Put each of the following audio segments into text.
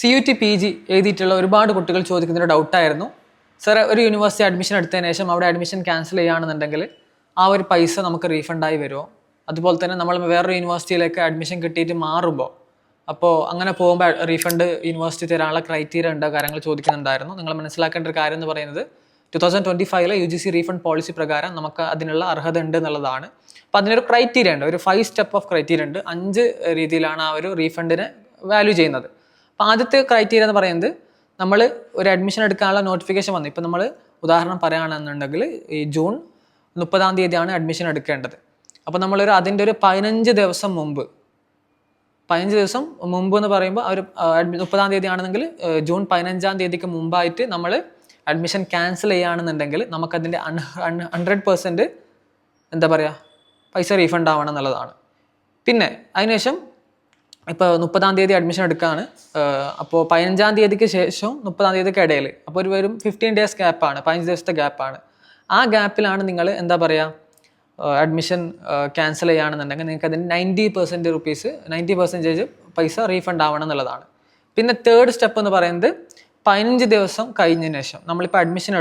CUT PG എഴുതിയിട്ടുള്ള ഒരുപാട് കുട്ടികൾ ചോദിക്കുന്നൊരു ഡൗട്ടായിരുന്നു. സർ, ഒരു യൂണിവേഴ്സിറ്റി അഡ്മിഷൻ എടുത്തതിന് ശേഷം അവിടെ അഡ്മിഷൻ ക്യാൻസൽ ചെയ്യുകയാണെന്നുണ്ടെങ്കിൽ ആ ഒരു പൈസ നമുക്ക് റീഫണ്ടായി വരുമോ? അതുപോലെ തന്നെ നമ്മൾ വേറൊരു യൂണിവേഴ്സിറ്റിയിലേക്ക് അഡ്മിഷൻ കിട്ടിയിട്ട് മാറുമ്പോൾ അപ്പോൾ അങ്ങനെ പോകുമ്പോൾ റീഫണ്ട് യൂണിവേഴ്സിറ്റി തരാനുള്ള ക്രൈറ്റീരിയ ഉണ്ടോ കാര്യങ്ങൾ ചോദിക്കുന്നുണ്ടായിരുന്നു. നിങ്ങൾ മനസ്സിലാക്കേണ്ട ഒരു കാര്യം എന്ന് പറയുന്നത് 2025 UGC റീഫണ്ട് പോളിസി പ്രകാരം നമുക്ക് അതിനുള്ള അർഹത ഉണ്ട് എന്നുള്ളതാണ്. അപ്പോൾ അതിനൊരു ക്രൈറ്റീരിയ ഉണ്ട്, ഒരു 5 സ്റ്റെപ്പ് ഓഫ് ക്രൈറ്റീരിയ ഉണ്ട്. 5 രീതിയിലാണ് ആ ഒരു റീഫണ്ടിനെ വാല്യൂ ചെയ്യുന്നത്. അപ്പോൾ ആദ്യത്തെ ക്രൈറ്റീരിയ എന്ന് പറയുന്നത് നമ്മൾ ഒരു അഡ്മിഷൻ എടുക്കാനുള്ള നോട്ടിഫിക്കേഷൻ വന്നു. ഇപ്പോൾ നമ്മൾ ഉദാഹരണം പറയുകയാണെന്നുണ്ടെങ്കിൽ ഈ ജൂൺ 30 അഡ്മിഷൻ എടുക്കേണ്ടത്. അപ്പോൾ അതിൻ്റെ ഒരു 15 ദിവസം മുമ്പ് എന്ന് പറയുമ്പോൾ ഒരു 30 ആണെന്നെങ്കിൽ ജൂൺ 15 മുമ്പായിട്ട് നമ്മൾ അഡ്മിഷൻ ക്യാൻസൽ ചെയ്യുകയാണെന്നുണ്ടെങ്കിൽ നമുക്കതിൻ്റെ 100% എന്താ പറയുക പൈസ റീഫണ്ട് ആവണം എന്നുള്ളതാണ്. പിന്നെ അതിനുശേഷം ഇപ്പോൾ 30 അഡ്മിഷൻ എടുക്കുകയാണ്. അപ്പോൾ 15 ശേഷം 30 ഇടയിൽ അപ്പോൾ ഒരു വരും 15 days ഗ്യാപ്പാണ്, 15 ദിവസത്തെ ഗ്യാപ്പാണ്. ആ ഗ്യാപ്പിലാണ് നിങ്ങൾ എന്താ പറയുക അഡ്മിഷൻ ക്യാൻസൽ ചെയ്യുകയാണെന്നുണ്ടെങ്കിൽ നിങ്ങൾക്ക് അതിന് 90% പൈസ റീഫണ്ട് ആവണം എന്നുള്ളതാണ്. പിന്നെ തേർഡ് സ്റ്റെപ്പ് എന്ന് പറയുന്നത് 15 ദിവസം കഴിഞ്ഞതിന് ശേഷം നമ്മളിപ്പോൾ അഡ്മിഷൻ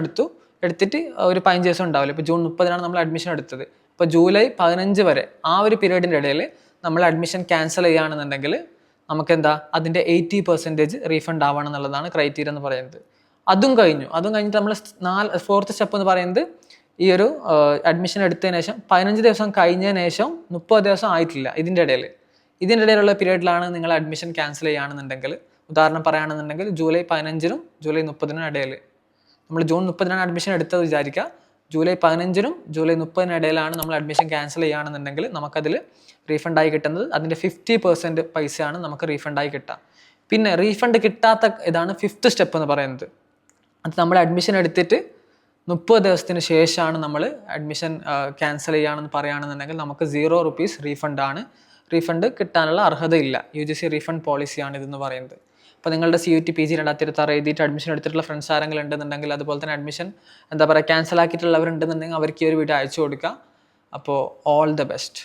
എടുത്തിട്ട് ഒരു 15 ദിവസം ഉണ്ടാവില്ല. ഇപ്പോൾ ജൂൺ 30 നമ്മൾ അഡ്മിഷൻ എടുത്തത്. ഇപ്പോൾ ജൂലൈ 15 വരെ ആ ഒരു പീരീഡിൻ്റെ ഇടയിൽ നമ്മൾ അഡ്മിഷൻ ക്യാൻസൽ ചെയ്യുകയാണെന്നുണ്ടെങ്കിൽ നമുക്ക് അതിൻ്റെ 80% റീഫണ്ട് ആവണം എന്നുള്ളതാണ് ക്രൈറ്റീരിയ എന്ന് പറയുന്നത്. അതും കഴിഞ്ഞിട്ട് നമ്മൾ 4th സ്റ്റെപ്പ് എന്ന് പറയുന്നത് ഈ ഒരു അഡ്മിഷൻ എടുത്തതിന് ശേഷം 15 ദിവസം കഴിഞ്ഞതിന് ശേഷം 30 ദിവസം ആയിട്ടില്ല, ഇതിൻ്റെ ഇടയിലുള്ള പീരീഡിലാണ് നിങ്ങൾ അഡ്മിഷൻ ക്യാൻസൽ ചെയ്യുകയാണെന്നുണ്ടെങ്കിൽ, ഉദാഹരണം പറയുകയാണെന്നുണ്ടെങ്കിൽ ജൂലൈ 15 ജൂലൈ 30 ഇടയിൽ നമ്മൾ ജൂൺ 30 അഡ്മിഷൻ എടുത്തത് വിചാരിക്കുക. ജൂലൈ 15 ജൂലൈ 30 ഇടയിലാണ് നമ്മൾ അഡ്മിഷൻ ക്യാൻസൽ ചെയ്യുകയാണെന്നുണ്ടെങ്കിൽ നമുക്കതിൽ റീഫണ്ടായി കിട്ടുന്നത് അതിൻ്റെ 50% പൈസയാണ് നമുക്ക് റീഫണ്ടായി കിട്ടുക. പിന്നെ റീഫണ്ട് കിട്ടാത്ത ഇതാണ് 5th സ്റ്റെപ്പ് എന്ന് പറയുന്നത്. അത് നമ്മൾ അഡ്മിഷൻ എടുത്തിട്ട് 30 ദിവസത്തിന് ശേഷമാണ് നമ്മൾ അഡ്മിഷൻ ക്യാൻസൽ ചെയ്യുകയാണെന്ന് പറയുകയാണെന്നുണ്ടെങ്കിൽ നമുക്ക് 0 rupees റീഫണ്ട് കിട്ടാനുള്ള അർഹതയില്ല. UGC റീഫണ്ട് പോളിസിയാണ് ഇതെന്ന് പറയുന്നത്. അപ്പോൾ നിങ്ങളുടെ CUT PG 2026 എഴുതിയിട്ട് അഡ്മിഷൻ എടുത്തിട്ടുള്ള ഫ്രണ്ട്സ് ആരെങ്കിലും ഉണ്ടെന്നുണ്ടെങ്കിൽ, അതുപോലെ തന്നെ അഡ്മിഷൻ ക്യാൻസൽ ആക്കിയിട്ടുള്ളവരുണ്ടെന്നുണ്ടെങ്കിൽ അവർക്ക് ഈ ഒരു വീഡിയോ അയച്ചു കൊടുക്കുക. അപ്പോൾ ഓൾ ദ ബെസ്റ്റ്.